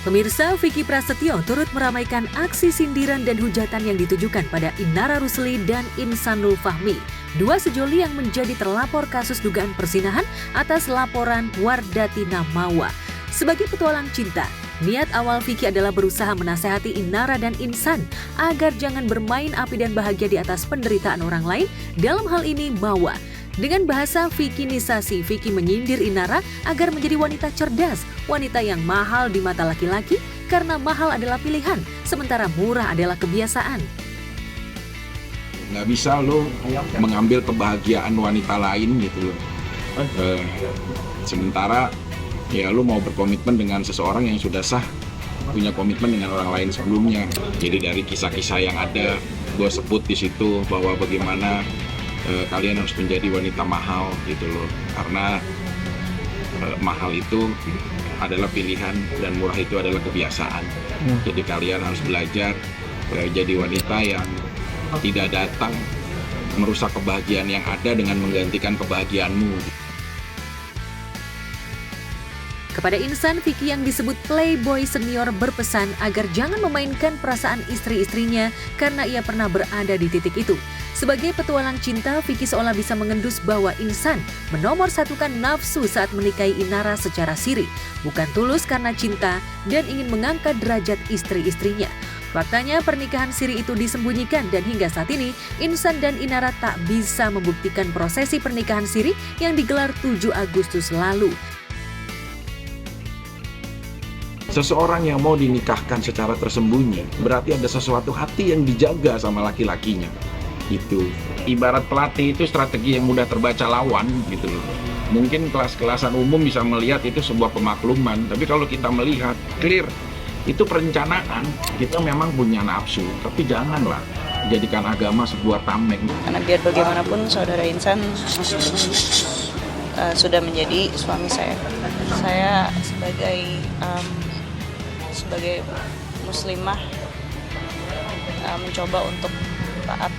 Pemirsa, Vicky Prasetyo turut meramaikan aksi sindiran dan hujatan yang ditujukan pada Inara Rusli dan Insanul Fahmi, dua sejoli yang menjadi terlapor kasus dugaan perzinahan atas laporan Wardatina Mawa. Sebagai petualang cinta, niat awal Vicky adalah berusaha menasehati Inara dan Insan agar jangan bermain api dan bahagia di atas penderitaan orang lain, dalam hal ini Mawa. Dengan bahasa Vickinisasi, Vicky menyindir Inara agar menjadi wanita cerdas, wanita yang mahal di mata laki-laki karena mahal adalah pilihan, sementara murah adalah kebiasaan. Nggak bisa lo mengambil kebahagiaan wanita lain gitu loh. Sementara ya lo mau berkomitmen dengan seseorang yang sudah sah punya komitmen dengan orang lain sebelumnya. Jadi dari kisah-kisah yang ada, gue sebut di situ bahwa bagaimana kalian harus menjadi wanita mahal gitu loh, karena mahal itu adalah pilihan dan murah itu adalah kebiasaan. Jadi kalian harus belajar jadi wanita yang tidak datang merusak kebahagiaan yang ada dengan menggantikan kebahagiaanmu. Kepada Insan, Vicky yang disebut playboy senior berpesan agar jangan memainkan perasaan istri-istrinya karena ia pernah berada di titik itu. Sebagai petualang cinta, Vicky seolah bisa mengendus bahwa Insan menomorsatukan nafsu saat menikahi Inara secara siri, bukan tulus karena cinta dan ingin mengangkat derajat istri-istrinya. Faktanya pernikahan siri itu disembunyikan dan hingga saat ini Insan dan Inara tak bisa membuktikan prosesi pernikahan siri yang digelar 7 Agustus lalu. Seseorang yang mau dinikahkan secara tersembunyi berarti ada sesuatu hati yang dijaga sama laki-lakinya. Itu ibarat pelatih itu strategi yang mudah terbaca lawan gitu loh. Mungkin kelas-kelasan umum bisa melihat itu sebuah pemakluman, tapi kalau kita melihat clear itu perencanaan. Kita memang punya nafsu, tapi janganlah jadikan agama sebuah tameng. Karena biar bagaimanapun saudara Insan sudah menjadi suami saya. Saya sebagai muslimah mencoba untuk taat.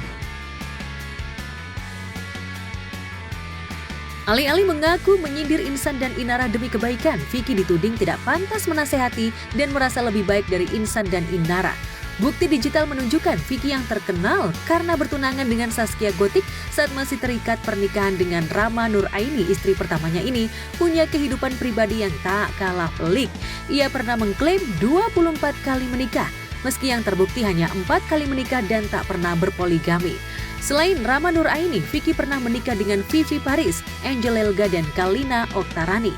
Alih-alih mengaku menyindir Insan dan Inara demi kebaikan, Vicky dituding tidak pantas menasehati dan merasa lebih baik dari Insan dan Inara. Bukti digital menunjukkan Vicky yang terkenal karena bertunangan dengan Zaskia Gotik saat masih terikat pernikahan dengan Rama Nuraini, istri pertamanya ini, punya kehidupan pribadi yang tak kalah pelik. Ia pernah mengklaim 24 kali menikah, meski yang terbukti hanya 4 kali menikah dan tak pernah berpoligami. Selain Rama Nuraini, Vicky pernah menikah dengan Vivi Paris, Angel Elga, dan Kalina Oktarani.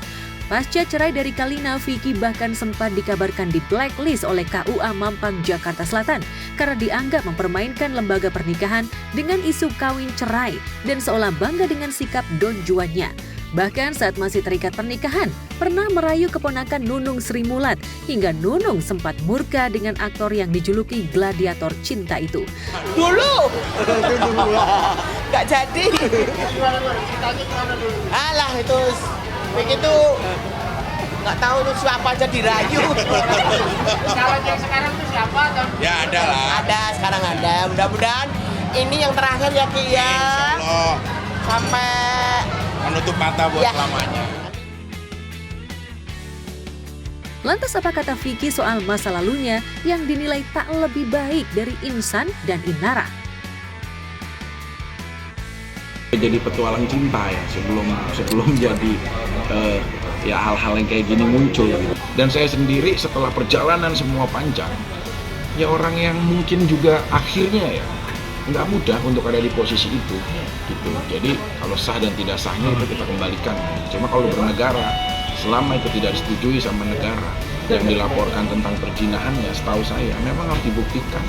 Pasca cerai dari Kalina, Vicky bahkan sempat dikabarkan di blacklist oleh KUA Mampang, Jakarta Selatan karena dianggap mempermainkan lembaga pernikahan dengan isu kawin cerai dan seolah bangga dengan sikap donjuannya. Bahkan saat masih terikat pernikahan, pernah merayu keponakan Nunung Sri Mulat hingga Nunung sempat murka dengan aktor yang dijuluki gladiator cinta itu. Dulu, nggak jadi. Alah itu, begitu nggak tahu tuh siapa aja dirayu. Calon yang sekarang tuh siapa? Ya ada lah. Ada, sekarang ada. Mudah-mudahan ini yang terakhir ya Ki ya. Allah Sampai menutup mata buat selamanya. Lantas apa kata Vicky soal masa lalunya yang dinilai tak lebih baik dari Insan dan Inara? Jadi petualang cinta ya sebelum jadi ya hal-hal yang kayak gini muncul gitu. Dan saya sendiri setelah perjalanan semua panjang, ya orang yang mungkin juga akhirnya ya nggak mudah untuk ada di posisi itu gitu. Jadi kalau sah dan tidak sahnya itu kita kembalikan. Cuma kalau bernegara, selama itu tidak disetujui sama negara yang dilaporkan tentang perzinahan, ya setahu saya memang harus dibuktikan.